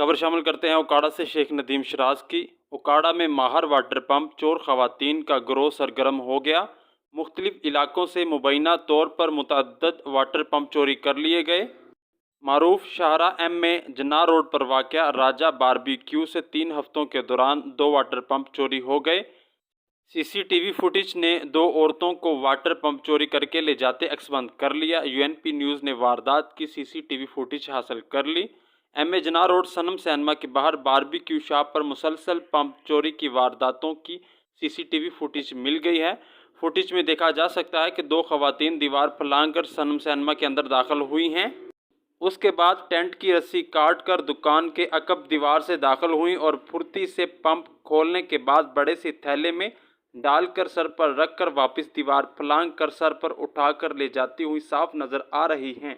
खबर शामिल करते हैं उकाड़ा से शेख नदीम शराज की। उकाड़ा में माहर वाटर पंप चोर खवातीन का गिरोह सरगर्म हो गया। मुख्तलिफ इलाकों से मुबैना तौर पर मुतअद्दद वाटर पंप चोरी कर लिए गए। मारूफ शाहरा एम में जना रोड पर वाक़या राजा बारबेक्यू से 3 हफ्तों के दौरान 2 वाटर पंप चोरी हो गए। सीसीटीवी फुटेज ने 2 औरतों को वाटर पंप चोरी करके ले जाते अक्सबंद कर लिया। यूएनपी न्यूज़ ने वारदात की सीसीटीवी फुटेज हासिल कर ली। एम जना रोड सनम सिनेमा के बाहर बारबेक्यू शॉप पर मुसलसल पंप चोरी की वारदातों की सीसीटीवी फुटेज मिल गई है। फुटेज में देखा जा सकता है कि 2 खवातीन दीवार पर लांग कर सनम सिनेमा के अंदर दाखिल हुई हैं। उसके बाद टेंट की रस्सी काट कर दुकान के अकब दीवार से दाखिल हुई और फुर्ती से पंप खोलने के बाद बड़े से थैले में डालकर सर पर रखकर वापस दीवार फलांग कर सर पर उठाकर ले जाती हुई साफ नजर आ रही हैं।